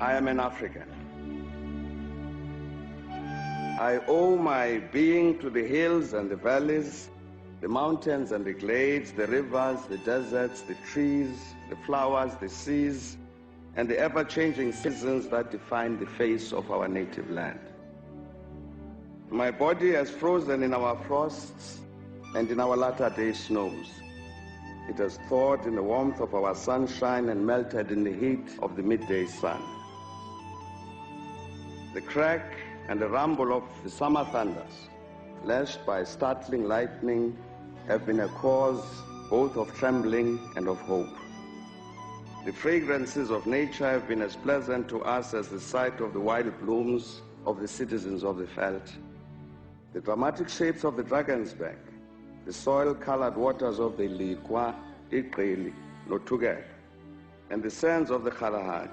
I am an African. I owe my being to the hills and the valleys, the mountains and the glades, the rivers, the deserts, the trees, the flowers, the seas, and the ever-changing seasons that define the face of our native land. My body has frozen in our frosts and in our latter-day snows. It has thawed in the warmth of our sunshine and melted in the heat of the midday sun. The crack and the rumble of the summer thunders, lashed by startling lightning, have been a cause both of trembling and of hope. The fragrances of nature have been as pleasant to us as the sight of the wild blooms of the citizens of the veld. The dramatic shapes of the dragon's back, the soil-colored waters of the Likwa, Iqeli, Notugel, and the sands of the Kalahari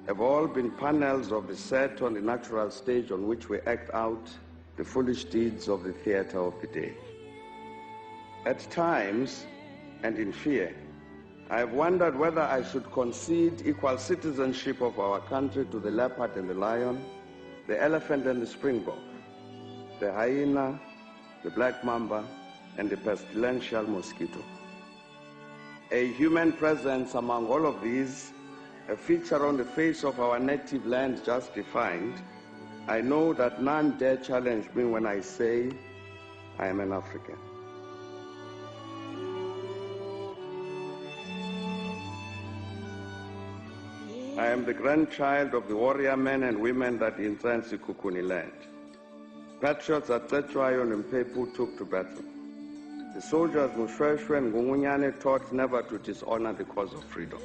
have all been panels of the set on the natural stage on which we act out the foolish deeds of the theater of the day. At times, and in fear, I have wondered whether I should concede equal citizenship of our country to the leopard and the lion, the elephant and the springbok, the hyena, the black mamba, and the pestilential mosquito. A human presence among all of these, a feature on the face of our native land just defined, I know that none dare challenge me when I say I am an African. I am the grandchild of the warrior men and women that incense Kukuni land. Patriots at Tetwayo and Mpepu took to battle. The soldiers Mushweshwe and Gumunyane taught never to dishonor the cause of freedom.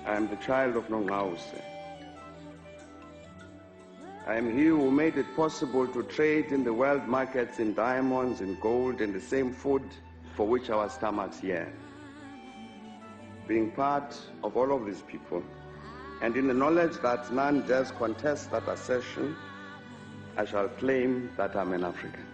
I am the child of Nongause. I am he who made it possible to trade in the world markets in diamonds, in gold, in the same food for which our stomachs yearn. Being part of all of these people, and in the knowledge that none dares contest that assertion, I shall claim that I'm an African.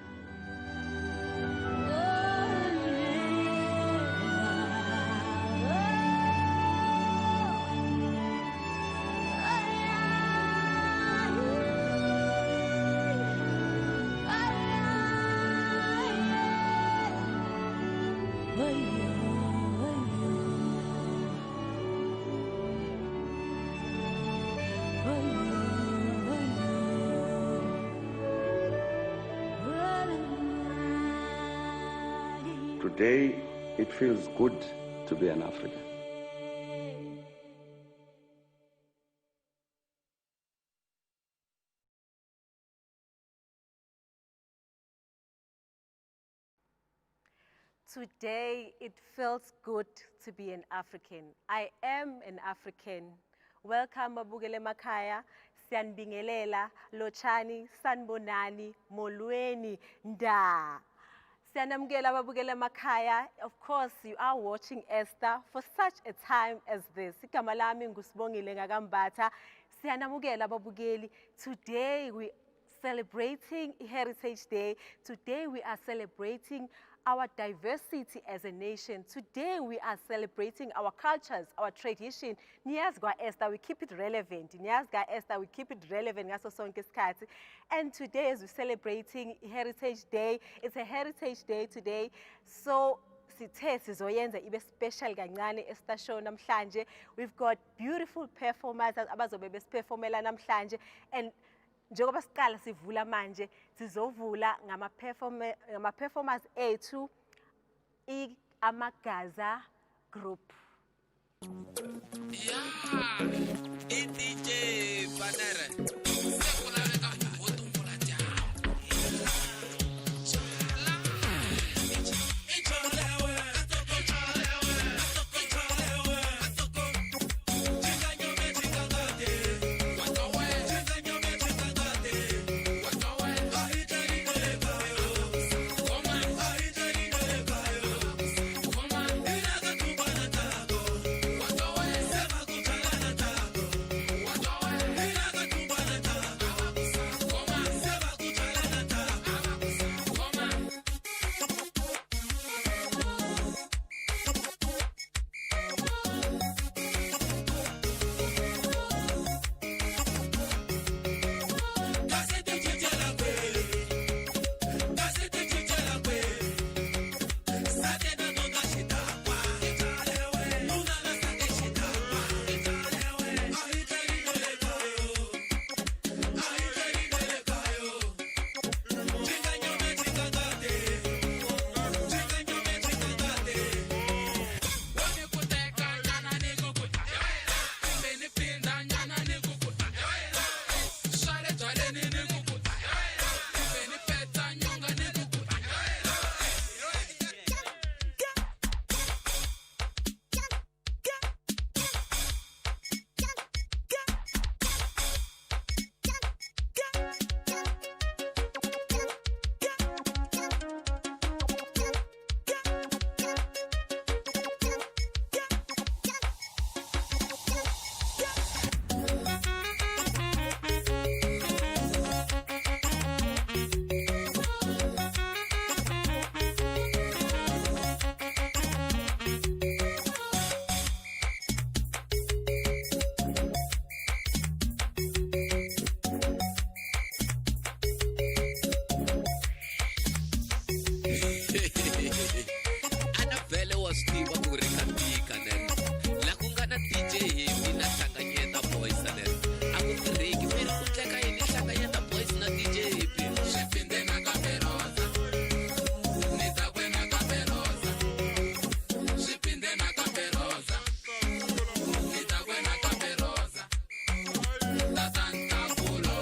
Today, it feels good to be an African. Today, it feels good to be an African. I am an African. Welcome, Mabugele Makaya, Siyanbingelela, Lochani, Sanbonani, Molweni, Nda. Siyanamukela babukele emakhaya. Of course, you are watching Esther for such a time as this. Igama lami nguSbongile Mbatha. Siyanamukela babukeli. Today we celebrating Heritage Day. Today we are celebrating our diversity as a nation. Today we are celebrating our cultures, our tradition. Niyazigwa Esther, we keep it relevant. Niyazigwa Esther, we keep it relevant ngaso sonke isikhathi. And today as we're celebrating Heritage Day, it's a Heritage Day today. So sithe sizoyenza ibe special kancane Esther show namhlanje. We've got beautiful performers abazobe besiperformela namhlanje, and njengoba siqala sivula manje sizovula ngama performers ethu iAmagaza group. Yeah, DJ Banere. tiva ku ri ka tika nene la ku nga na DJ Heavy na hlanganyeta boys nene a ku tirheki miri ku tleka yini hlanganyeta boys na DJ Heavy swi phinde na kaperoza ni ta kwena kaperoza swi phinde na kaperoza ni ta kwena kaperoza tatanta kulo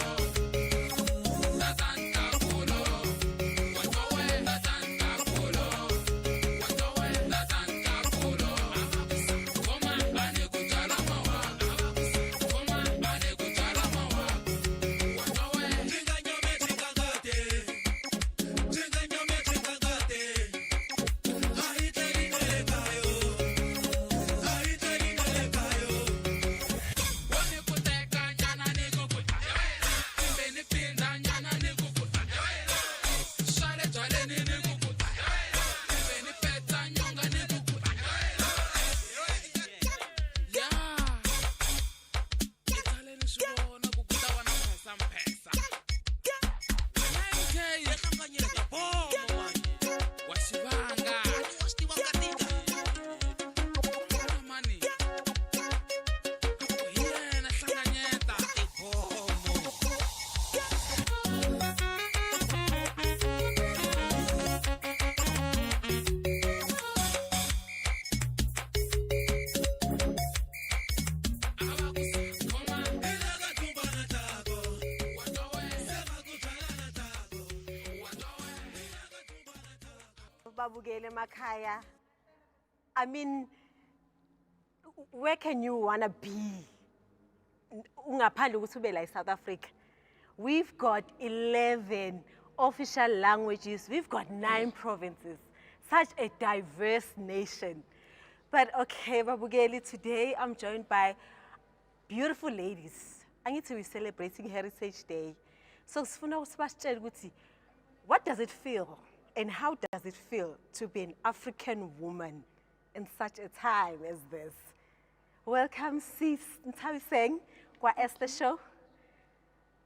Babugele Makaya. I mean, where can you wanna be? Ungaphandle ukuthi ube la South Africa. We've got 11 official languages. We've got 9 provinces. Such a diverse nation. But okay, Babugeli, today I'm joined by beautiful ladies. I need to be celebrating Heritage Day. So, what does it feel? And how does it feel to be an African woman in such a time as this? Welcome, sis Ntawiseng, kwa Esther show.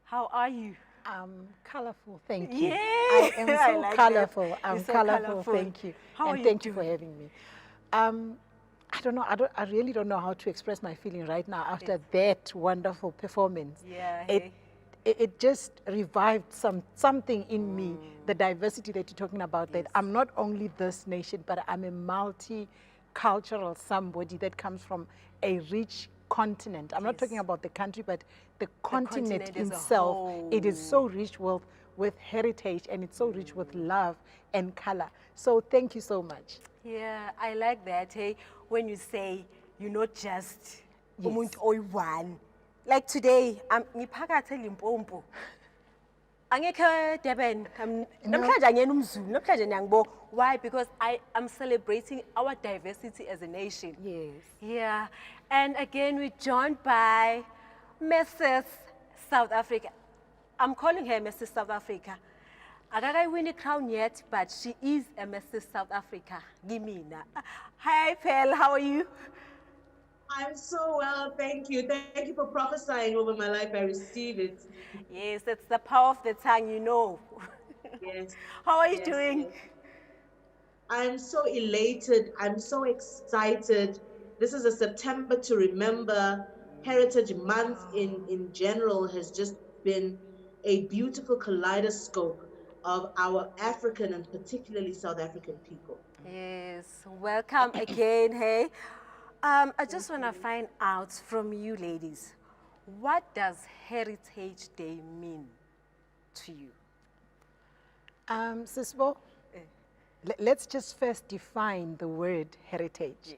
How are you? I'm colorful, thank you. Yeah, I am so like colorful. that. I'm You're so colorful, thank you. How are and you thank you doing? for having me. I don't know, I really don't know how to express my feeling right now after that wonderful performance. Yeah, It just revived something in me, the diversity that you're talking about, that I'm not only this nation, but I'm a multicultural somebody that comes from a rich continent. I'm not talking about the country, but the continent as a itself. whole. It is so rich with heritage, and it's so rich with love and color. So thank you so much. Yeah, I like that, hey, when you say you're not just Yes. umuntu oyi-one. Like today, I'm ngiphakathi eLimpopo. Angekho Durban. Namhlanje angiyena umZulu, namhlanje ngiyangibo. Why? Because I am celebrating our diversity as a nation. Yes. Yeah, and again we're joined by Mrs. South Africa. I'm calling her Mrs. South Africa. Akakayi win a crown yet, but she is a Mrs. South Africa. Gimina. Hi, Pearl. How are you? I'm so well, thank you. Thank you for prophesying over my life. I receive it. Yes, it's the power of the tongue, you know. Yes. How are you Yes, doing? yes. I'm so elated. I'm so excited. This is a September to remember. Heritage Month in general has just been a beautiful kaleidoscope of our African and particularly South African people. Yes, welcome again, hey. I just want to find out from you ladies, what does Heritage Day mean to you? Sisbo, let's just first define the word heritage. Yes.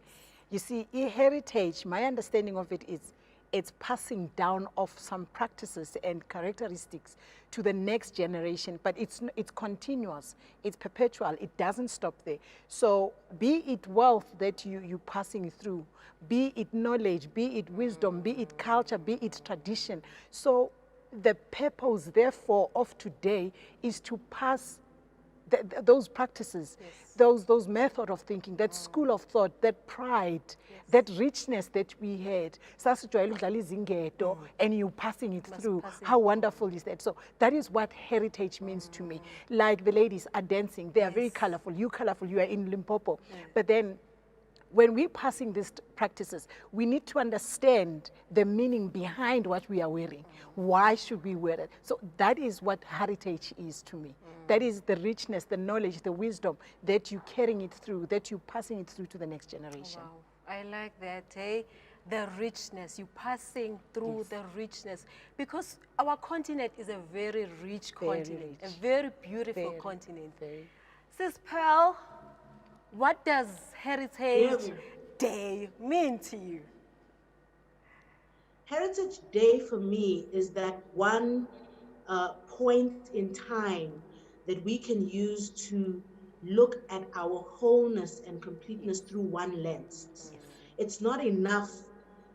You see, heritage, my understanding of it is it's passing down of some practices and characteristics to the next generation, but it's continuous, it's perpetual, it doesn't stop there. So be it wealth that you're passing through, be it knowledge, be it wisdom, be it culture, be it tradition. So the purpose, therefore, of today is to pass those practices, Yes. those method of thinking, that school of thought, that pride, that richness that we had, and you passing it through. pass it How wonderful is that? So that is what heritage means to me. Like the ladies are dancing, they are very colorful. You colorful, you are in Limpopo. But then when we're passing these practices, we need to understand the meaning behind what we are wearing. Why should we wear it? So that is what heritage is to me. That is the richness, the knowledge, the wisdom that you're carrying it through, that you're passing it through to the next generation. Wow, I like that, hey? The richness, you passing through the richness. Because our continent is a very rich continent, rich. a very beautiful Very, continent. very. Sis Pearl, what does Heritage Yeah. Day mean to you? Heritage Day for me is that one point in time that we can use to look at our wholeness and completeness through one lens. It's not enough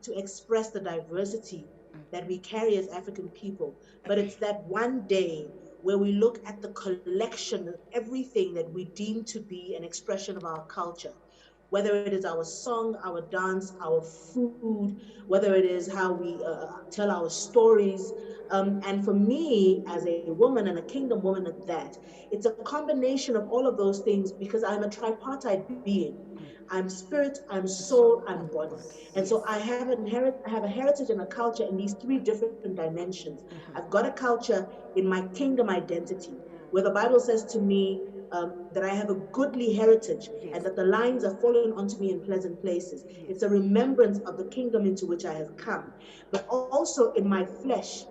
to express the diversity that we carry as African people, but it's that one day where we look at the collection of everything that we deem to be an expression of our culture, whether it is our song, our dance, our food, whether it is how we tell our stories. And for me, as a woman and a kingdom woman at that, it's a combination of all of those things because I'm a tripartite being. I'm spirit, I'm soul, I'm body. And so I have a heritage and a culture in these three different dimensions. I've got a culture in my kingdom identity, where the Bible says to me, that I have a goodly heritage and that the lines are falling onto me in pleasant places. It's a remembrance of the kingdom into which I have come. But also in my flesh,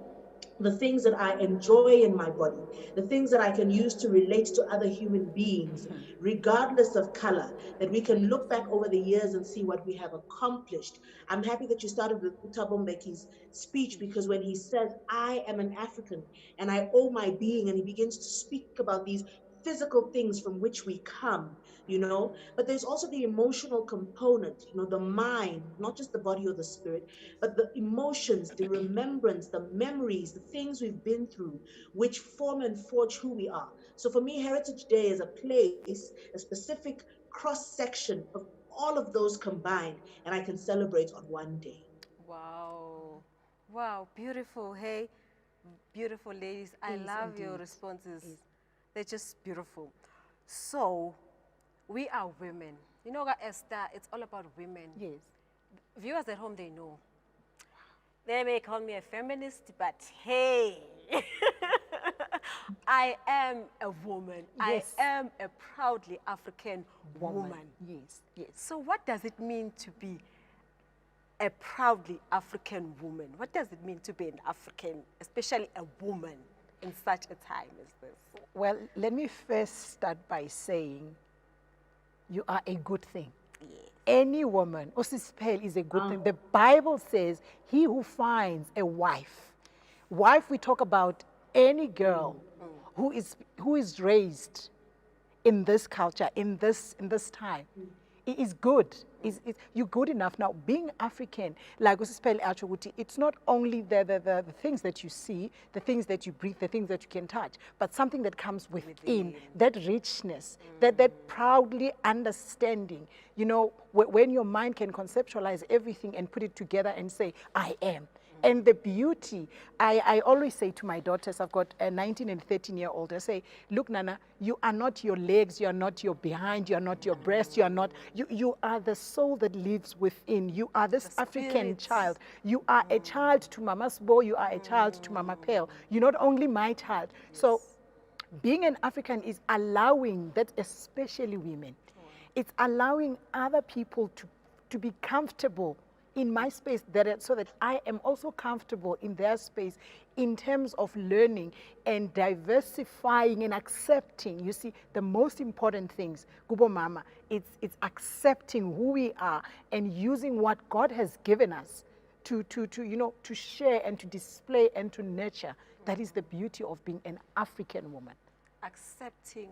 the things that I enjoy in my body, the things that I can use to relate to other human beings, regardless of color, that we can look back over the years and see what we have accomplished. I'm happy that you started with Thabo Mbeki's speech, because when he says, I am an African and I owe my being, and he begins to speak about these physical things from which we come, but there's also the emotional component, the mind, not just the body or the spirit, but the emotions, the remembrance, the memories, the things we've been through, which form and forge who we are. So for me, Heritage Day is a place, a specific cross section of all of those combined, and I can celebrate on one day. Wow. Wow, beautiful, hey? Beautiful ladies. I Yes, love your indeed. responses. Yes. They're just beautiful. So, we are women. You know what, Esther? It's all about women. Yes. Viewers at home, they know. They may call me a feminist, but hey, I am a woman. Yes. I am a proudly African woman. Yes, yes. So what does it mean to be a proudly African woman? What does it mean to be an African, especially a woman, in such a time as this? Well, let me first start by saying you are a good thing. Yes. Any woman, Osisipel is a good thing. The Bible says, he who finds a wife, we talk about any girl who is raised in this culture, in this time. It is good. You're good enough. Now, being African, like Usipel Achoguti, it's not only the things that you see, the things that you breathe, the things that you can touch, but something that comes within, that richness, that proudly understanding. When your mind can conceptualize everything and put it together and say, I am. And the beauty, I always say to my daughters, I've got a 19 and 13-year-old, I say, look, Nana, you are not your legs, you are not your behind, you are not your breast, you are the soul that lives within. You are this African child. You are a child to Mama Sbo, you are a child to Mama Pearl. You're not only my child. So being an African is allowing that, especially women, it's allowing other people to be comfortable in my space, so that I am also comfortable in their space in terms of learning and diversifying and accepting. You see, the most important things, Kubo Mama, it's accepting who we are and using what God has given us to share and to display and to nurture. That is the beauty of being an African woman. Accepting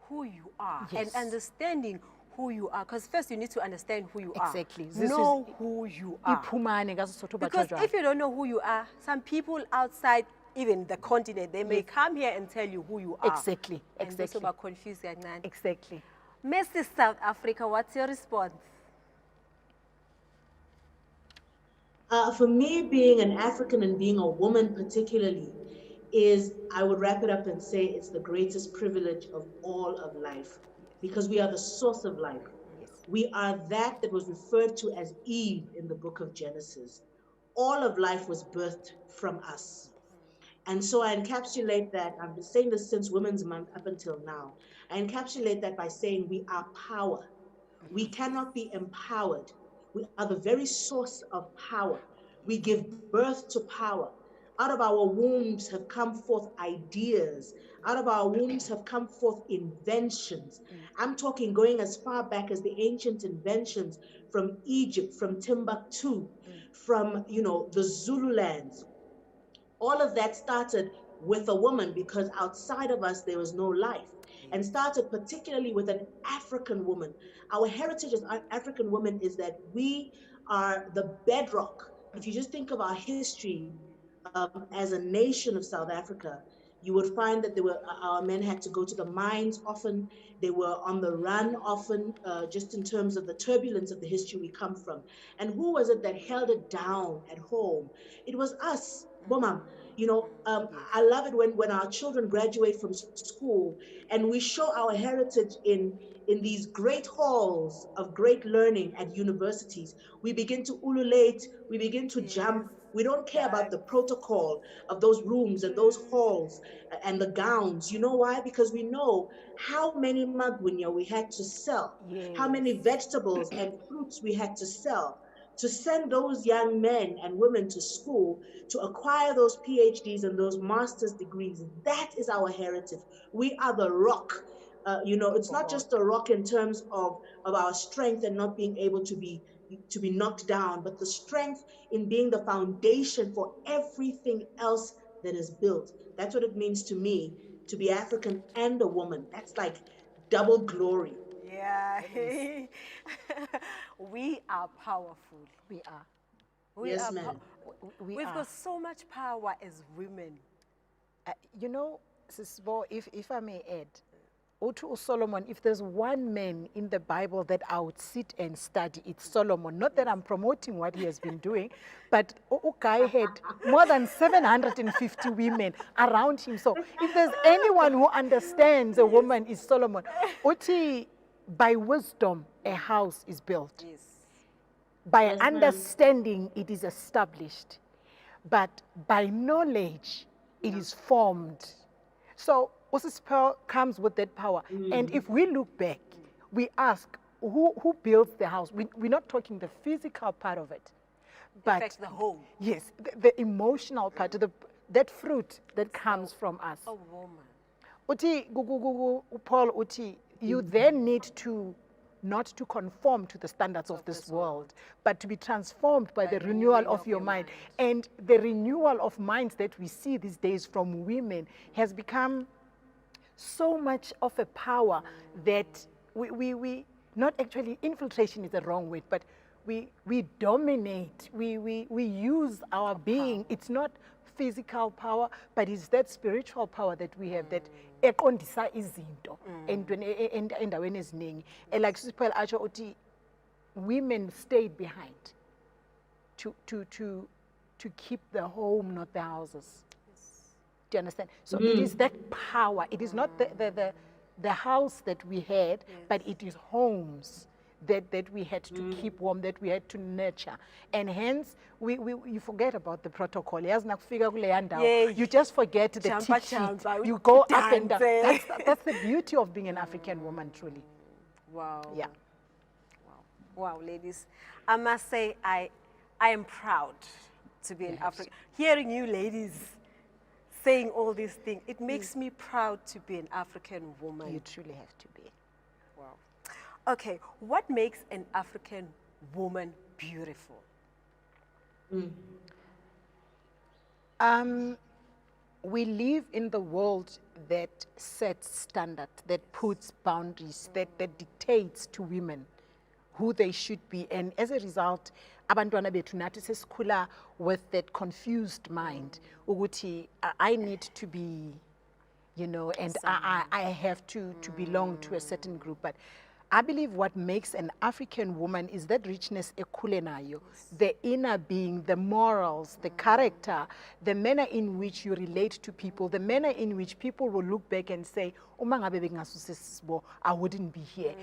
who you are Yes. and understanding who you are, because first you need to understand who you are. Exactly. Know who you are. Because if you don't know who you are, some people outside even the continent, they may come here and tell you who you are. Exactly. And Exactly. this about confused young man. Exactly. Mrs. South Africa, what's your response? For me, being an African and being a woman particularly, I would wrap it up and say it's the greatest privilege of all of life, because we are the source of life. We are that was referred to as Eve in the book of Genesis. All of life was birthed from us. And so I encapsulate that. I've been saying this since Women's Month up until now. I encapsulate that by saying we are power. We cannot be empowered. We are the very source of power. We give birth to power. Out of our wombs have come forth ideas. Out of our wombs have come forth inventions. I'm talking going as far back as the ancient inventions from Egypt, from Timbuktu, from, the Zululands. All of that started with a woman because outside of us there was no life, and started particularly with an African woman. Our heritage as African women is that we are the bedrock. If you just think of our history as a nation of South Africa, you would find that our men had to go to the mines often. They were on the run often, just in terms of the turbulence of the history we come from. And who was it that held it down at home? It was us, Bomam. I love it when our children graduate from school and we show our heritage in these great halls of great learning at universities. We begin to ululate, we begin to jump. We don't care about the protocol of those rooms and those halls and the gowns. You know why? Because we know how many magwinya we had to sell, how many vegetables and fruits we had to sell to send those young men and women to school to acquire those PhDs and those master's degrees. That is our heritage. We are the rock. It's not just a rock in terms of our strength and not being able to be knocked down, but the strength in being the foundation for everything else that is built. That's what it means to me to be African and a woman. That's like double glory. Yeah. We are powerful. We are. Yes, ma'am. We've got so much power as women. Sisbo, if I may add, Otu Solomon, if there's one man in the Bible that I would sit and study, it's Solomon. Not that I'm promoting what he has been doing, but Ukai had more than 750 women around him. So if there's anyone who understands a woman, is Solomon. Uti, by wisdom, a house is built. Yes. By understanding, it is established. But by knowledge, it is formed. So Moses Pearl comes with that power. And if we look back, we ask, who builds the house? We're not talking the physical part of it. But in fact, the home. Yes, the emotional part, that fruit that comes from us. A woman. Uti, Paul, Uti, you then need to not to conform to the standards of this world, but to be transformed by the renewal of your mind. And the renewal of minds that we see these days from women has become so much of a power that we not actually, infiltration is the wrong word, but we dominate, we use our being. It's not physical power, but it's that spiritual power that we have that eqondisa izinto endaweni eziningi. And like Sister Acho Oti, women stayed behind to keep the home, not the houses. Do you understand? So it is that power. It is not the house that we had, but it is homes that we had to keep warm, that we had to nurture. And hence, you forget about the protocol. You just forget the tiki. You go up and down. That's the beauty of being an African woman, truly. Wow. Yeah. Wow, ladies. I must say, I am proud to be an African. Hearing you ladies saying all these things, it makes me proud to be an African woman. You truly have to be. Wow. Okay, what makes an African woman beautiful? We live in the world that sets standards, that puts boundaries, that dictates to women who they should be. And as a result, abantwana bethu nathi sesikhula with that confused mind. Ukuthi I need to be, and I have to belong to a certain group. But I believe what makes an African woman is that richness ekulenayo, the inner being, the morals, the character, the manner in which you relate to people, the manner in which people will look back and say, "Uma ngabe bengasusisibo, I wouldn't be here."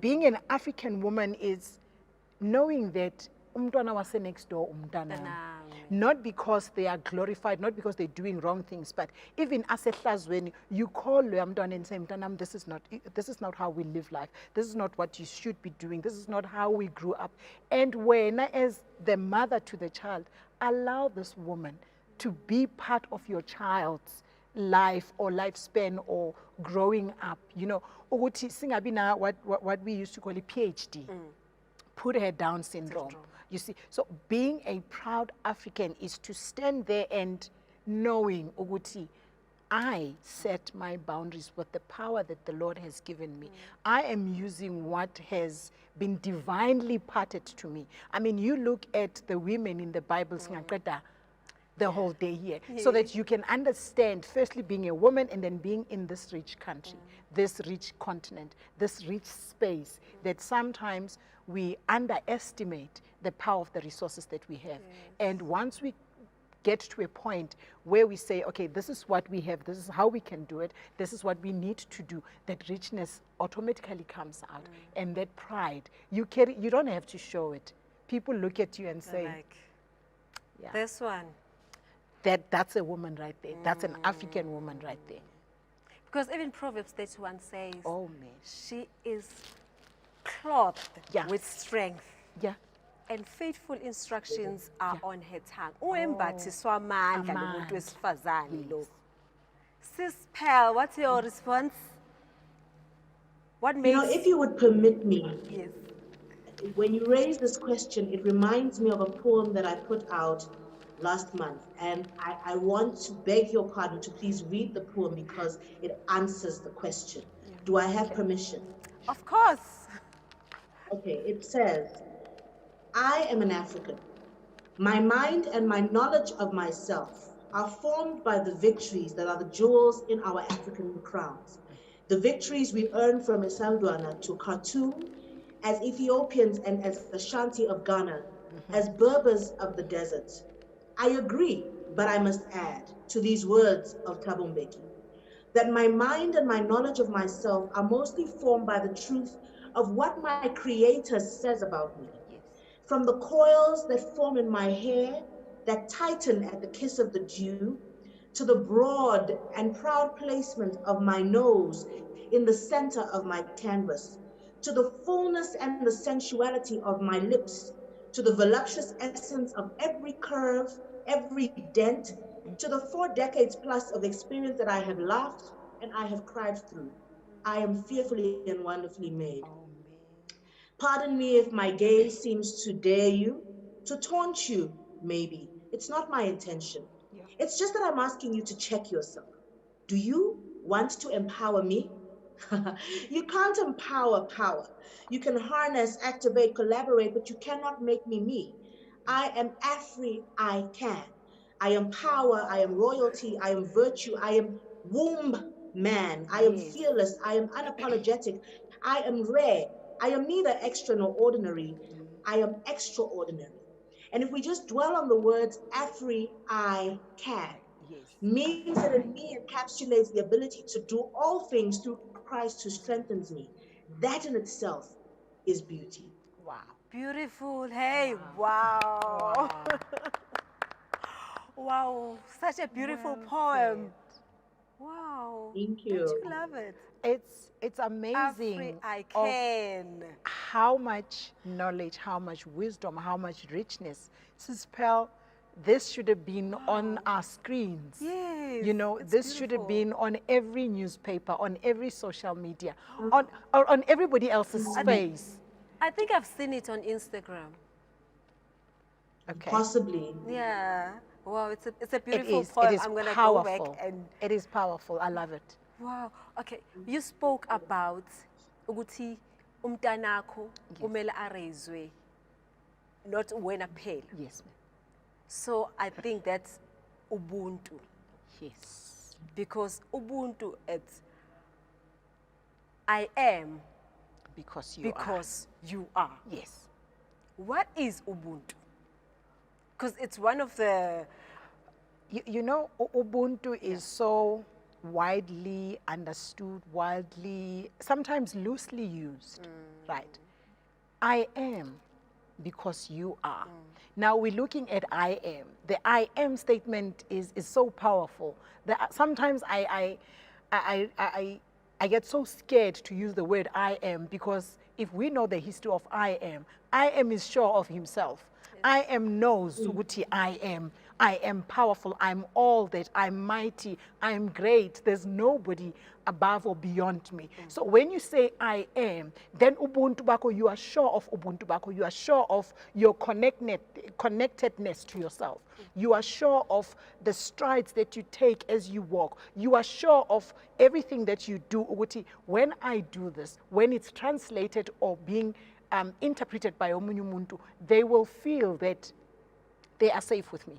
Being an African woman is knowing that umntwana wase next door umntana. Not because they are glorified, not because they're doing wrong things, but even as a when you call loya mntwana and say, "Mntanam, this is not how we live life. This is not what you should be doing. This is not how we grew up." And when, as the mother to the child, allow this woman to be part of your child's life or lifespan or growing up. You know, ukuthi singabi na what we used to call a PhD. Put her down syndrome. You see, so being a proud African is to stand there and knowing, Uguti, I set my boundaries with the power that the Lord has given me. I am using what has been divinely parted to me. I mean, you look at the women in the Bible, the whole day here, so that you can understand, firstly, being a woman and then being in this rich country, this rich continent, this rich space, that sometimes we underestimate the power of the resources that we have. And once we get to a point where we say, okay, this is what we have, this is how we can do it, this is what we need to do, that richness automatically comes out. And that pride, you don't have to show it. People look at you and say, Like, this one. That's a woman right there. That's an African woman right there. Because even Proverbs 31 says, oh man, she is clothed with strength. Yeah. And faithful instructions are on her tongue. Umbathiswa amandla lo muntu wesifazane lo. Sis Pearl, what's your response? What makes... You know, if you would permit me, yes, when you raise this question, it reminds me of a poem that I put out last month. And I want to beg your pardon to please read the poem because it answers the question. Do I have permission? Of course. Okay, it says, I am an African. My mind and my knowledge of myself are formed by the victories that are the jewels in our African crowns. The victories we earn from Isandwana to Khartoum, as Ethiopians and as Ashanti of Ghana, as Berbers of the desert. I agree, but I must add to these words of Thabo Mbeki, that my mind and my knowledge of myself are mostly formed by the truth of what my Creator says about me. From the coils that form in my hair, that tighten at the kiss of the dew, to the broad and proud placement of my nose in the center of my canvas, to the fullness and the sensuality of my lips, to the voluptuous essence of every curve, every dent, to the 4 decades plus of experience that I have laughed and I have cried through. I am fearfully and wonderfully made. Pardon me if my gaze seems to dare you, to taunt you, maybe. It's not my intention. It's just that I'm asking you to check yourself. Do you want to empower me? You can't empower power. You can harness, activate, collaborate, but you cannot make me me. I am I can. I am power, I am royalty, I am virtue, I am womb man, I am fearless, I am unapologetic, I am rare, I am neither extra nor ordinary, I am extraordinary. And if we just dwell on the words I can, means that in me encapsulates the ability to do all things through Christ who strengthens me. That in itself is beauty. Wow. Beautiful. Hey, wow. Wow, such a beautiful poem. Wow. Thank you. Don't you love it? It's amazing. I can. How much knowledge, how much wisdom, how much richness. Sis Pearl, this should have been on our screens. Yes. You know, this should have been on every newspaper, on every social media, on everybody else's face. I think I've seen it on Instagram. Okay. Possibly. Yeah. Wow, it's a beautiful poem. It is I'm going to go powerful. back and... It is powerful. I love it. Wow. Okay. You spoke about ukuthi umntanakho kumele arezwe not wena phela. Yes, ma'am. So I think that's ubuntu. Yes. Because ubuntu, it's I am Because you are. Because you are. Yes. What is Ubuntu? Because it's one of the You know, Ubuntu is so widely understood, widely, sometimes loosely used, right? I am because you are. Now we're looking at I am. The I am statement is so powerful that sometimes I get so scared to use the word I am, because if we know the history of I am is sure of himself. I am knows ukuthi I am powerful, I'm all that, I'm mighty, I'm great. There's nobody above or beyond me. So when you say I am, then Ubuntu bako, you are sure of Ubuntu bako, you are sure of your connectedness to yourself. You are sure of the strides that you take as you walk. You are sure of everything that you do. Ukuthi, when I do this, when it's translated or being interpreted by omunye umuntu, they will feel that they are safe with me.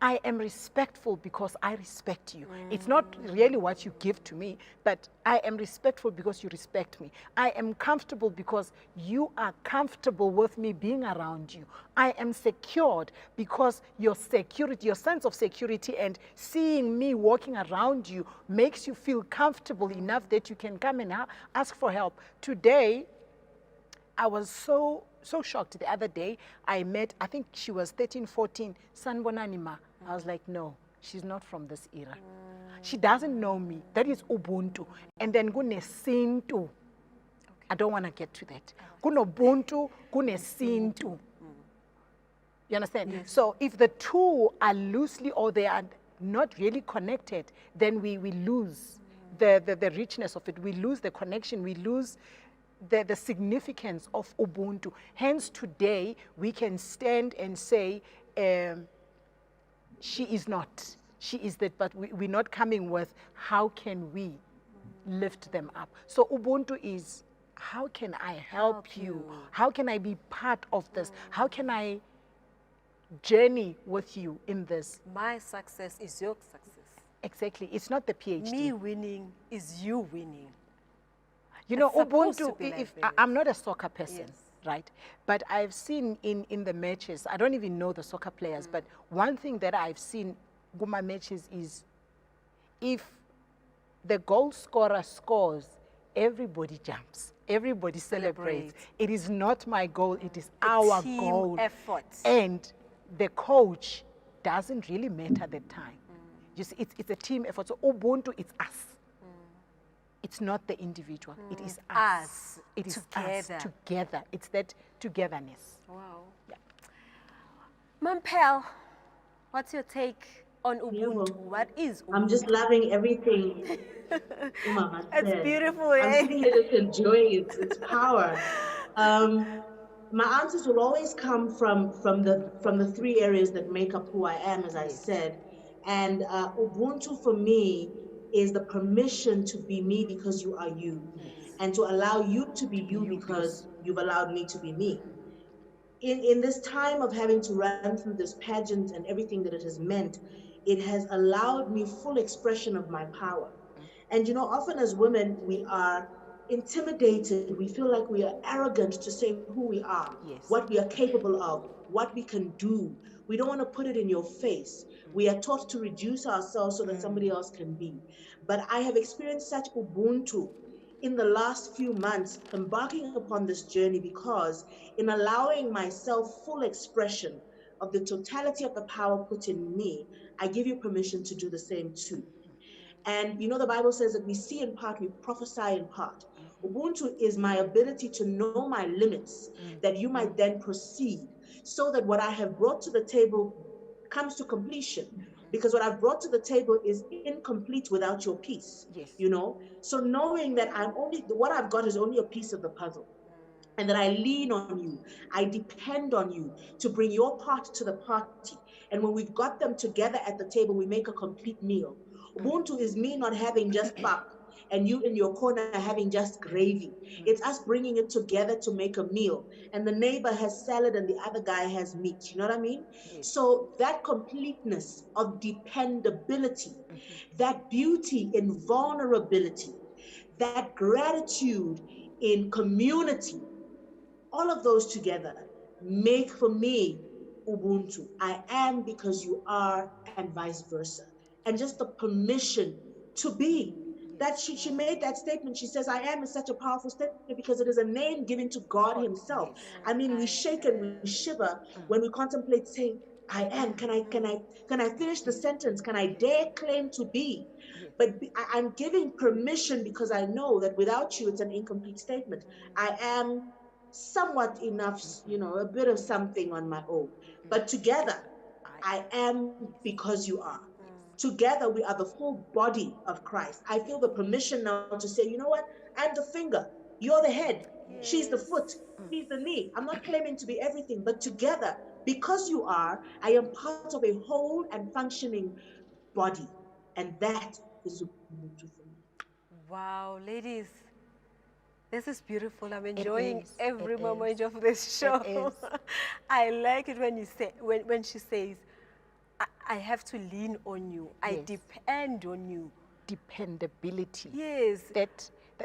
I am respectful because I respect you. It's not really what you give to me, but I am respectful because you respect me. I am comfortable because you are comfortable with me being around you. I am secured because your security, your sense of security and seeing me walking around you makes you feel comfortable enough that you can come and ask for help. Today, I was so shocked. The other day, I met, I think she was 13, 14, Sanbonanima. I was like, no, she's not from this era. She doesn't know me. That is Ubuntu. And then Gunesintu. I don't want to get to that. Kunobuntu, Gunesintu. You understand? Yes. So if the two are loosely or they are not really connected, then we lose the richness of it. We lose the connection. We lose the significance of Ubuntu. Hence today we can stand and say, she is not, she is that, but we're not coming with how can we lift them up. So Ubuntu is, how can I help you? How can I be part of this? How can I journey with you in this? My success is your success. Exactly. It's not the PhD. Me winning is you winning. You know, It's supposed Ubuntu, to be like if this. I'm not a soccer person, Yes. right? But I've seen in the matches, I don't even know the soccer players, but one thing that I've seen Guma matches is if the goal scorer scores, everybody jumps, everybody celebrates. It is not my goal, it is our team goal. effort. And the coach doesn't really matter at the time. You see, it's a team effort. So Ubuntu, it's us. It's not the individual. It is us. Us. It is Together. us together. It's that togetherness. Wow. Yeah. Mampel, what's your take on Ubuntu? Beautiful. What is Ubuntu? I'm just loving everything Umama It's said. beautiful, I'm eh? sitting here just enjoying its power. My answers will always come from the three areas that make up who I am, as I said. And Ubuntu for me is the permission to be me because you are you, and to allow you to be you because you've allowed me to be me. In this time of having to run through this pageant and everything that it has meant, it has allowed me full expression of my power. And you know, often as women, we are intimidated. We feel like we are arrogant to say who we are, what we are capable of, what we can do. We don't want to put it in your face. We are taught to reduce ourselves so that somebody else can be. But I have experienced such Ubuntu in the last few months, embarking upon this journey, because in allowing myself full expression of the totality of the power put in me, I give you permission to do the same too. And you know, the Bible says that we see in part, we prophesy in part. Ubuntu is my ability to know my limits, that you might then proceed, so that what I have brought to the table comes to completion. Because what I've brought to the table is incomplete without your piece. You know, so knowing that what I've got is only a piece of the puzzle, and that I lean on you, I depend on you to bring your part to the party. And when we've got them together at the table, we make a complete meal. Ubuntu is me not having just pap and you in your corner having just gravy. It's us bringing it together to make a meal. And the neighbor has salad and the other guy has meat. You know what I mean? So that completeness of dependability, that beauty in vulnerability, that gratitude in community, all of those together make for me Ubuntu. I am because you are, and vice versa. And just the permission to be. That she made that statement. She says, I am is such a powerful statement because it is a name given to God Himself. I mean, we shake and we shiver when we contemplate saying, I am. Can I finish the sentence? Can I dare claim to be? But I'm giving permission because I know that without you, it's an incomplete statement. I am somewhat enough, a bit of something on my own. But together, I am because you are. Together, we are the full body of Christ. I feel the permission now to say, you know what? I'm the finger. You're the head. She's the foot. He's the knee. I'm not claiming to be everything, but together, because you are, I am part of a whole and functioning body. And that is Ubuntu for me. Wow, ladies, this is beautiful. I'm enjoying is, every it moment is. of this show. It is. I like it when you say when she says, I have to lean on you. I Yes. depend on you. Dependability. Yes.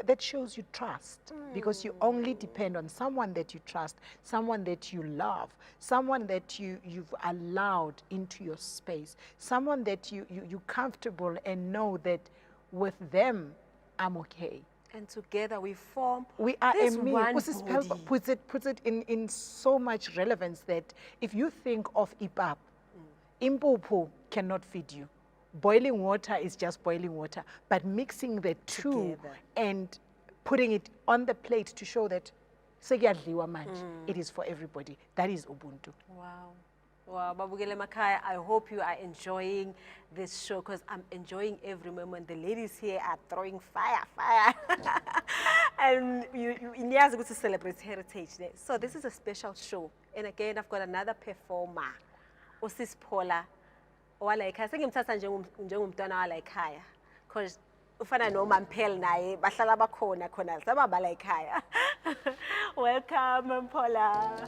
That shows you trust, because you only depend on someone that you trust, someone that you love, someone that you've allowed into your space, someone that you're comfortable and know that with them I'm okay. And together we form We are this a me. one Usisipel body. puts it in so much relevance that if you think of ipap, impuphu cannot feed you. Boiling water is just boiling water, but mixing the two Together. and putting it on the plate to show that sekuyadliwa manje, it is for everybody. That is Ubuntu. Wow. Wow, Babugele Makaya, I hope you are enjoying this show because I'm enjoying every moment. The ladies here are throwing fire. And you Inyazi to celebrate Heritage Day. So this is a special show. And again, I've got another performer, Osis Paula. Wala ekhaya sengimthatha njengomntwana wala ekhaya because ufana noMampel naye bahlala bakhona khona sababala ekhaya. Welcome Paula.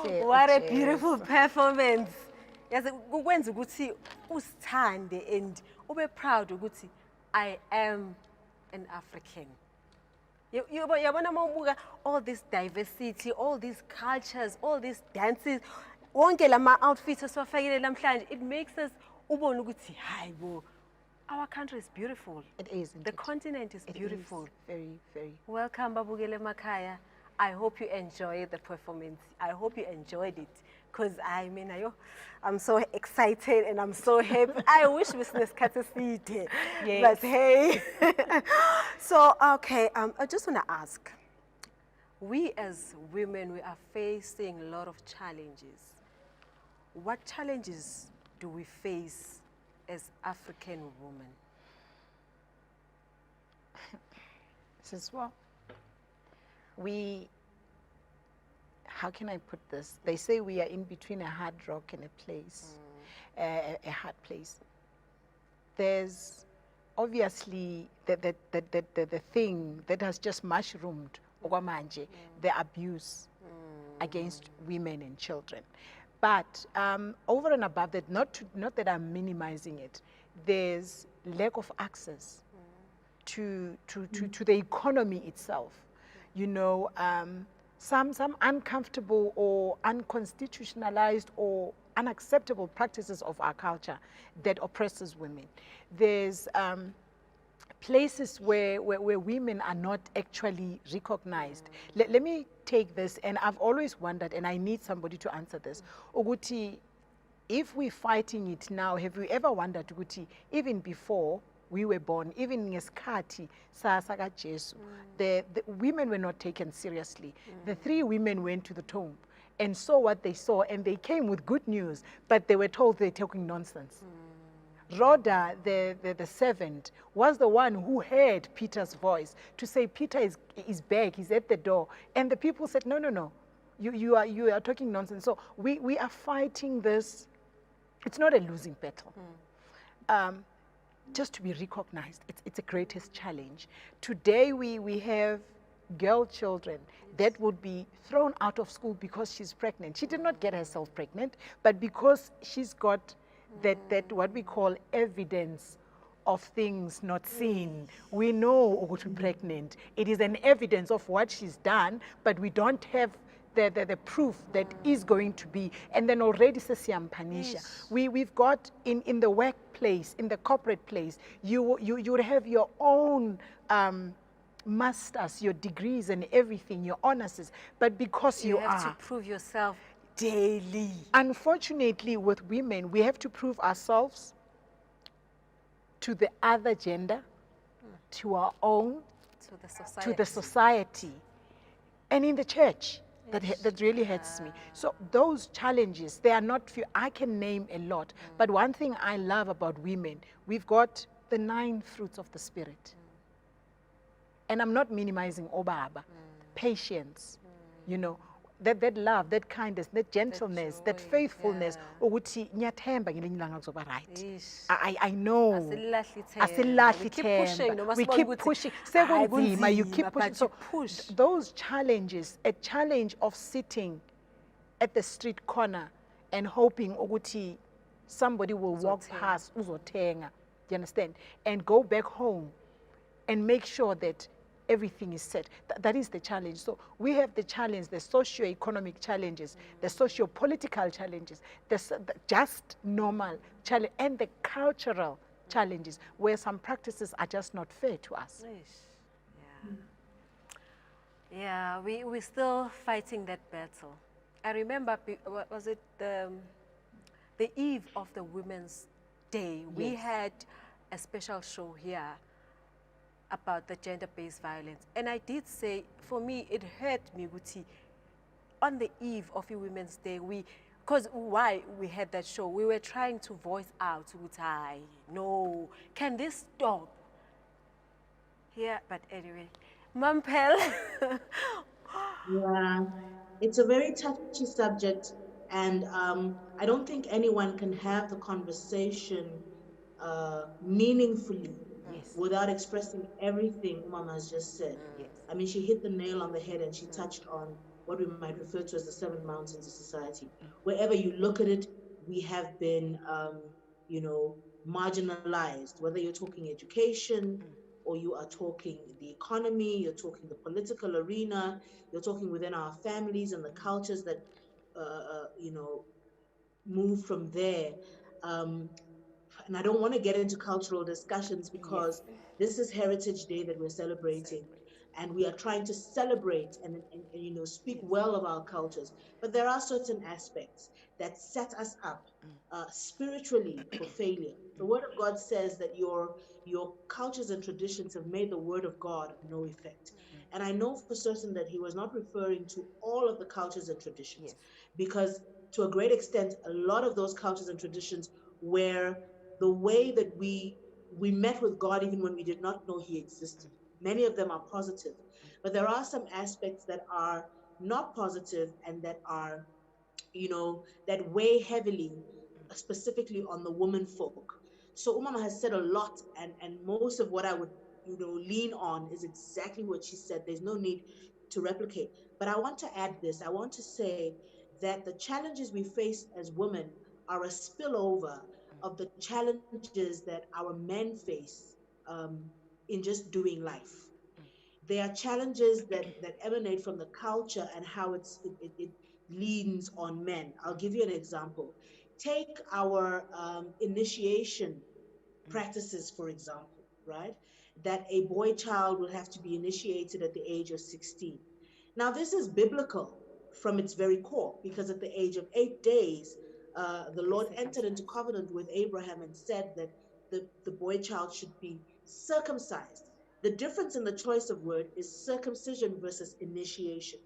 What a beautiful performance. Yazi kukwenza ukuthi usithande and ube proud ukuthi I am an African. Yabona mawubuka all this diversity, all these cultures, all these dances, wonke lama outfits esiwafakile namhlanje, it makes us ubone ukuthi hayibo, our country is beautiful. It is. The continent is beautiful. Very, very. Welcome, Babugile Makaya. I hope you enjoyed the performance. I hope you enjoyed it. Because I'm so excited and I'm so happy. I wish business cut to see it. Yes. But hey. So, okay, I just want to ask. We as women, we are facing a lot of challenges. What challenges do we face as African women? Says, well, how can I put this? They say we are in between a hard rock and a place, a hard place. There's obviously the thing that has just mushroomed, the abuse against women and children. But over and above that, not that I'm minimizing it, there's lack of access to the economy itself. You know, some uncomfortable or unconstitutionalized or unacceptable practices of our culture that oppresses women. There's places where women are not actually recognized. Let me take this, and I've always wondered, and I need somebody to answer this. Uguti, if we're fighting it now, have you ever wondered, Uguti, even before we were born, even in Eskati, Sasaka Jesu, the women were not taken seriously. The 3 women went to the tomb and saw what they saw, and they came with good news, but they were told they're talking nonsense. Rhoda, the servant, was the one who heard Peter's voice to say, Peter is back, he's at the door. And the people said, no, you are talking nonsense. So we are fighting this. It's not a losing battle. Just to be recognized, it's the greatest challenge. Today we have girl children that would be thrown out of school because she's pregnant. She did not get herself pregnant, but because she's got that what we call evidence of things not seen. We know she's pregnant. It is an evidence of what she's done, but we don't have the proof that is going to be. And then already Sesiam Panisha. Yes. We've got in the workplace, in the corporate place, you would have your own masters, your degrees and everything, your honors, but because you have to prove yourself daily. Unfortunately, with women, we have to prove ourselves to the other gender, to our own, to the society, and in the church. That really hurts me. So those challenges, they are not few. I can name a lot. But one thing I love about women, we've got the 9 fruits of the Spirit. And I'm not minimizing Obaba. Patience, you know, that love, that kindness, that gentleness, that faithfulness. Ukuthi ngiyathemba ngelinye ilanga kuzoba right. I know. We keep pushing. You keep pushing. So those challenges, a challenge of sitting at the street corner and hoping ukuthi somebody will walk past uzotenga. You understand? And go back home and make sure that everything is set. That is the challenge. So we have the challenge, the socio-economic challenges, the socio-political challenges, the just normal challenge, and the cultural challenges where some practices are just not fair to us. Yeah, we're still fighting that battle. I remember, was it the eve of the Women's Day? Yes. We had a special show here about the gender-based violence. And I did say, for me, it hurt me, Guti, on the eve of the Women's Day, because why we had that show, we were trying to voice out, Guti, no, can this stop? Here, but anyway, Mampel. Yeah, it's a very touchy subject, and I don't think anyone can have the conversation meaningfully without expressing everything Mama has just said. I mean, she hit the nail on the head and she touched on what we might refer to as the seven mountains of society. Wherever you look at it, we have been, you know, marginalized, whether you're talking education or you are talking the economy, you're talking the political arena, you're talking within our families and the cultures that, you know, move from there. Um, and I don't want to get into cultural discussions Yes. because this is Heritage Day that we're celebrating, Celebrate. and we are trying to celebrate and you know speak Yes. well of our cultures. But there are certain aspects that set us up spiritually for failure. The Word of God says that your cultures and traditions have made the Word of God of no effect. And I know for certain that He was not referring to all of the cultures and traditions, Yes. because to a great extent, a lot of those cultures and traditions were the way that we met with God even when we did not know He existed. Many of them are positive, but there are some aspects that are not positive and that are, you know, that weigh heavily, specifically on the woman folk. So Umama has said a lot, and most of what I would, you know, lean on is exactly what she said. There's no need to replicate. But I want to add this. I want to say that the challenges we face as women are a spillover of the challenges that our men face in just doing life. There are challenges that emanate from the culture and how it leans on men. I'll give you an example. Take our initiation practices, for example, right? That a boy child will have to be initiated at the age of 16. Now, this is biblical from its very core, because at the age of 8 days, the They Lord entered into circumcised. covenant with Abraham and said that the boy child should be circumcised. The difference in the choice of word is circumcision versus initiation.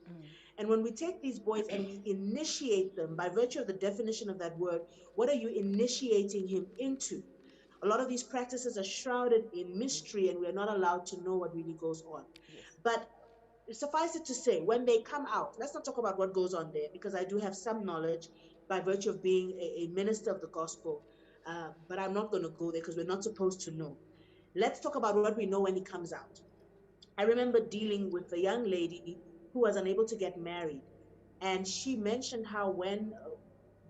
And when we take these boys and we initiate them by virtue of the definition of that word, what are you initiating him into? A lot of these practices are shrouded in mystery and we're not allowed to know what really goes on. Yes. But suffice it to say, when they come out, let's not talk about what goes on there because I do have some knowledge by virtue of being a minister of the gospel. But I'm not going to go there because we're not supposed to know. Let's talk about what we know when he comes out. I remember dealing with a young lady who was unable to get married. And she mentioned how when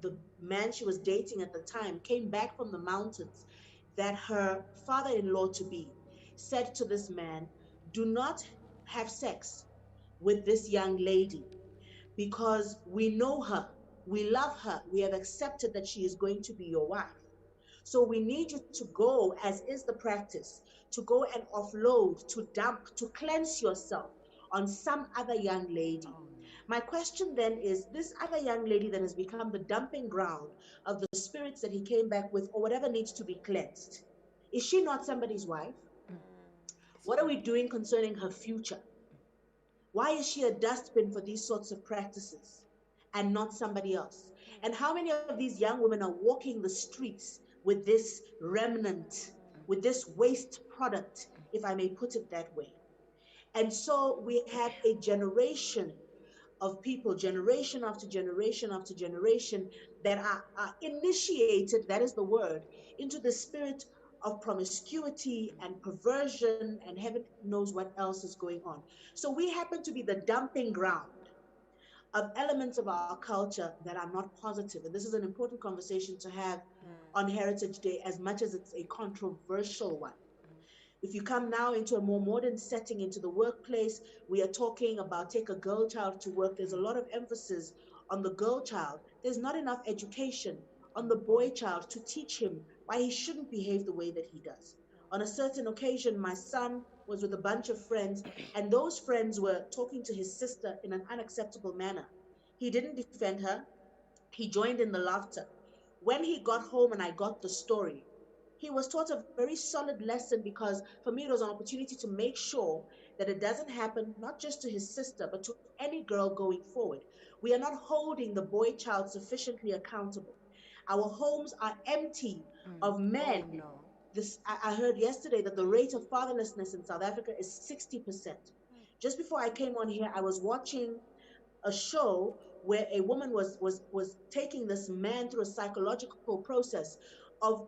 the man she was dating at the time came back from the mountains, that her father in law to be said to this man, "Do not have sex with this young lady because we know her, we love her, we have accepted that she is going to be your wife. So we need you to go, as is the practice, to go and offload, to dump, to cleanse yourself on some other young lady." Oh no. My question then is, this other young lady that has become the dumping ground of the spirits that he came back with, or whatever needs to be cleansed, is she not somebody's wife? It's What are true. we doing concerning her future? Why is she a dustbin for these sorts of practices and not somebody else? And how many of these young women are walking the streets with this remnant, with this waste product, if I may put it that way? And so we have a generation of people, generation after generation after generation, that are initiated, that is the word, into the spirit of promiscuity and perversion and heaven knows what else is going on. So we happen to be the dumping ground of elements of our culture that are not positive. And this is an important conversation to have on Heritage Day, as much as it's a controversial one. If you come now into a more modern setting, into the workplace, we are talking about take a girl child to work. There's a lot of emphasis on the girl child. There's not enough education on the boy child to teach him why he shouldn't behave the way that he does. On a certain occasion, my son was with a bunch of friends, and those friends were talking to his sister in an unacceptable manner. He didn't defend her, he joined in the laughter. When he got home and I got the story, he was taught a very solid lesson, because for me it was an opportunity to make sure that it doesn't happen not just to his sister but to any girl going forward. We are not holding the boy child sufficiently accountable. Our homes are empty of Oh men. no. I heard yesterday that the rate of fatherlessness in South Africa is 60%. Just before I came on here, I was watching a show where a woman was taking this man through a psychological process of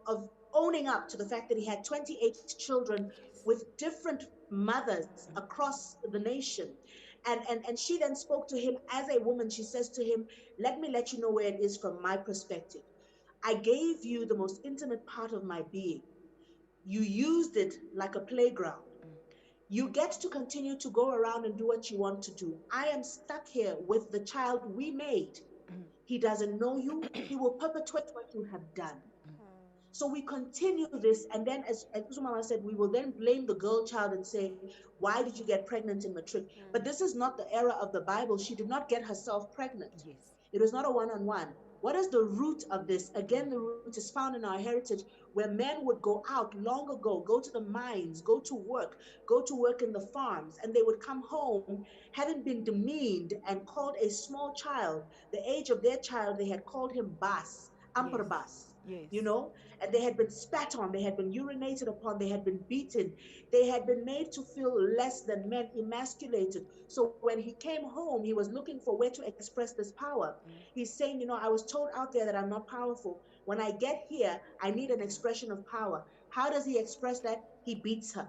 owning up to the fact that he had 28 children with different mothers across the nation. And she then spoke to him as a woman. She says to him, let me let you know where it is from my perspective. I gave you the most intimate part of my being. You used it like a playground. You get to continue to go around and do what you want to do. I am stuck here with the child we made. He doesn't know you. He will perpetuate what you have done. So we continue this, and then as Mama said, we will then blame the girl child and say, why did you get pregnant in matric? But this is not the era of the Bible. She did not get herself pregnant. Yes. It was not a one-on-one. What is the root of this? Again, the root is found in our heritage, where men would go out long ago, go to the mines, go to work in the farms, and they would come home having been demeaned and called a small child. The age of their child, they had called him Bas, Amper Yes. Bas. Yes. You know, and they had been spat on, they had been urinated upon, they had been beaten, they had been made to feel less than men, emasculated. So when he came home, he was looking for where to express this power. He's saying, you know, I was told out there that I'm not powerful. When I get here, I need an expression of power. How does he express that? He beats her.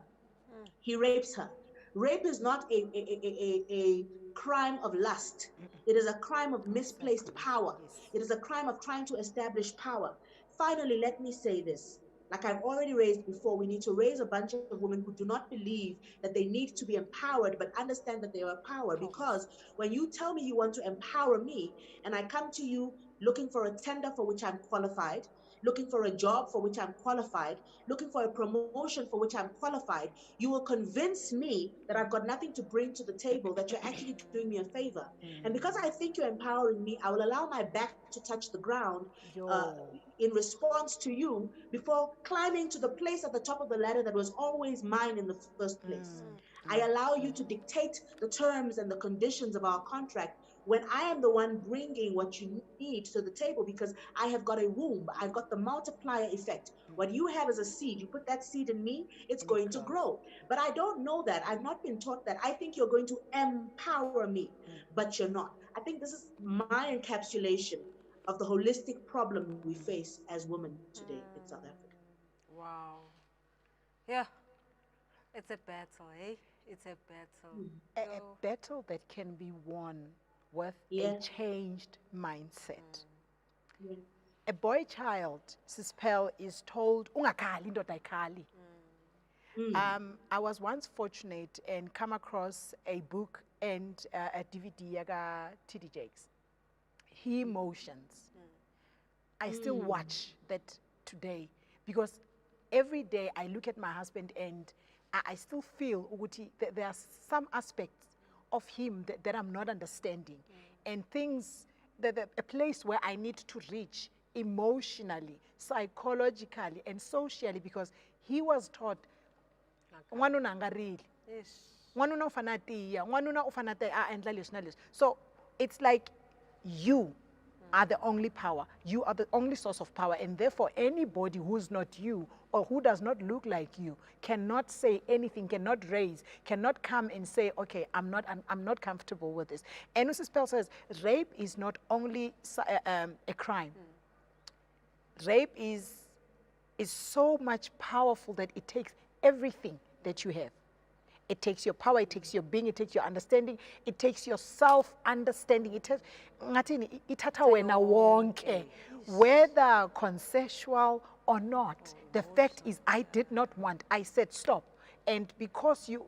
He rapes her. Rape is not a crime of lust. It is a crime of misplaced power. Yes. It is a crime of trying to establish power. Finally, let me say this. Like I've already raised before, we need to raise a bunch of women who do not believe that they need to be empowered, but understand that they are power. Because when you tell me you want to empower me, and I come to you looking for a tender for which I'm qualified, looking for a job for which I'm qualified, looking for a promotion for which I'm qualified, you will convince me that I've got nothing to bring to the table, that you're actually doing me a favor. And because I think you're empowering me, I will allow my back to touch the ground uh, Yo. in response to you before climbing to the place at the top of the ladder that was always mine in the first place. I allow you to dictate the terms and the conditions of our contract when I am the one bringing what you need to the table, because I have got a womb. I've got the multiplier effect. What you have is a seed. You put that seed in me, it's And it going to grows. grow. But I don't know that. I've not been taught that. I think you're going to empower me, but you're not. I think this is my encapsulation of the holistic problem we face as women today in South Africa. Wow. Yeah, it's a battle, eh? It's a battle. A battle that can be won with Yeah. a changed mindset. Yeah. A boy child, Sispel, is told, "Ungakhali, ndoda ayikhali." I was once fortunate and come across a book and a DVD yaga TD Jakes. He Emotions. I still watch that today because every day I look at my husband and I still feel ukuthi there are some aspects of him that I'm not understanding, and things a place where I need to reach emotionally, psychologically, and socially, because he was taught n'wanuna a nga rili, n'wanuna u fane a tiya, n'wanuna u fane a endla leswi na leswi. So it's like you are the only power. You are the only source of power, and therefore anybody who's not you or who does not look like you cannot say anything, cannot raise, cannot come and say, okay, I'm not comfortable with this. And Mrs. Pell says rape is not only a crime. Rape is so much powerful that it takes everything that you have. It takes your power, it takes your being, it takes your understanding, it takes your self-understanding. It takes ithatha wena wonke, whether consensual or not. The fact is, I did not want. I said stop, and because you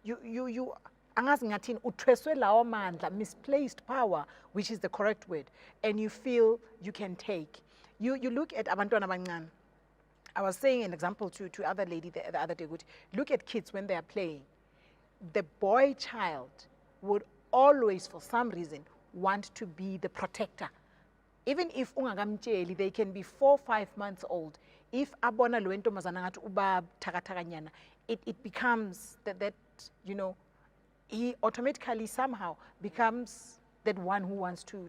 angazi ngathini uthweswe lawo mandla, misplaced power, which is the correct word, and you feel you can take. You look at abantwana abancane. I was saying an example to other lady the other day. Look at kids when they are playing. The boy child would always, for some reason, want to be the protector. Even if ungakamtsheli, they can be 4 or 5 months old. If abona lo ntombazana ngathi uba thakathakanyana, it becomes that you know, he automatically somehow becomes that one who wants to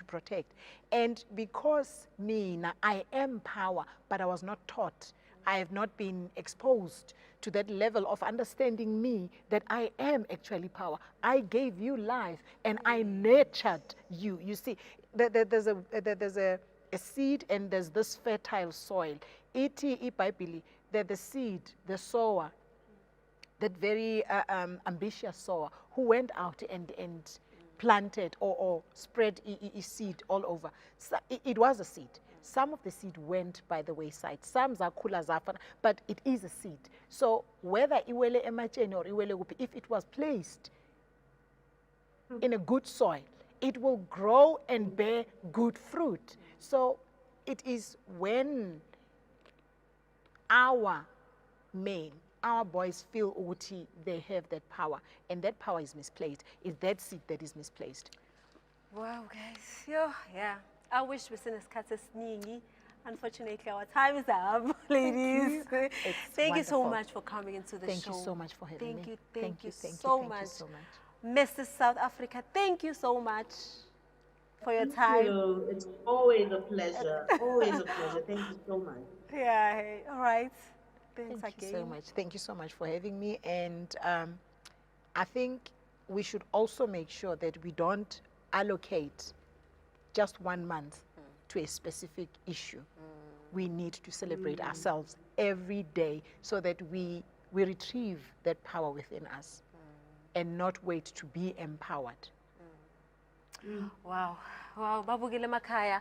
protect. And because I am power, but I was not taught, I have not been exposed to that level of understanding me, that I am actually power. I gave you life and I nurtured you. You see, there's a seed and there's this fertile soil. Iti ibhayibheli, that the seed, the sower, that very ambitious sower who went out and planted or spread a seed all over. So it was a seed. Some of the seed went by the wayside. Some zakhula zafana, but it is a seed. So whether iwele ematsheni or iwele kuphi, if it was placed in a good soil, it will grow and bear good fruit. So it is when our men, our boys feel ukuthi they have that power, and that power is misplaced. It's that seed that is misplaced. Wow, guys. Yeah. I wish we seen a sneaky. Unfortunately, our time is up, ladies. Thank you so much for coming into the show. Thank you so much for having me. Thank you so much. Mrs. South Africa, thank you so much for your time. You. It's always a pleasure. Always a pleasure. Thank you so much. Yeah, all right. Thank you so much. Thank you so much for having me. And I think we should also make sure that we don't allocate just 1 month to a specific issue. We need to celebrate ourselves every day so that we retrieve that power within us and not wait to be empowered. Wow. Babugile Makaya,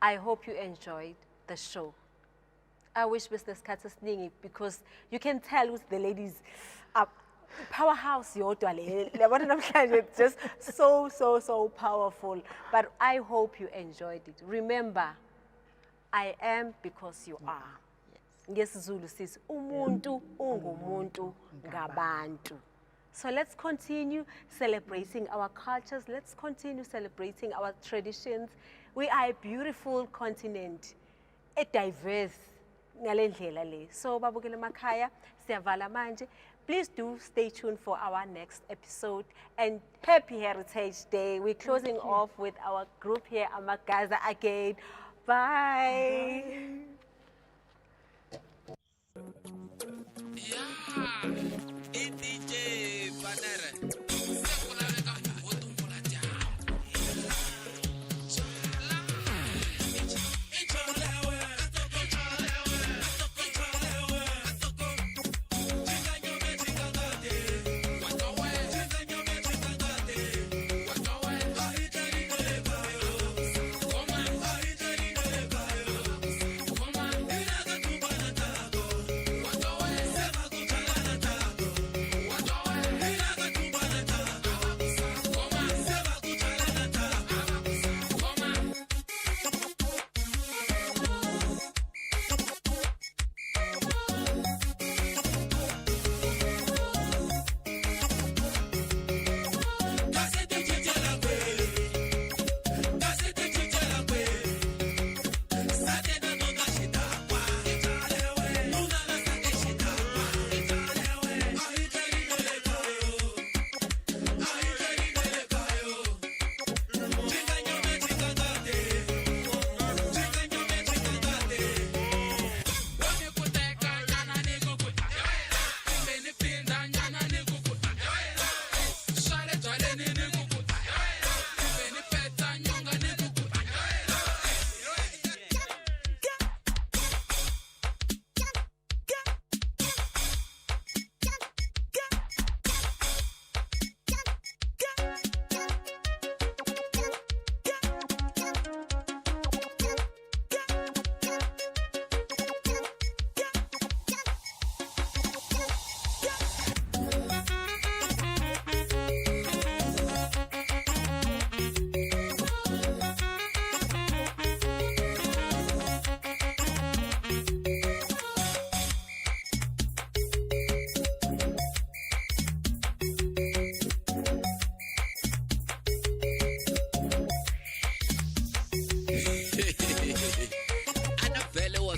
I hope you enjoyed the show. I wish business cuts sningy because you can tell with the ladies powerhouse it's just so powerful. But I hope you enjoyed it. Remember, I am because you are. NgesiZulu says umuntu ungumuntu ngabantu. So let's continue celebrating our cultures. Let's continue celebrating our traditions. We are a beautiful continent, a diverse. So Babugile Makaya, siyavala manje. Please do stay tuned for our next episode. And happy Heritage Day. We're closing off with our group here, Amagaza again. Bye.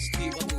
Steve.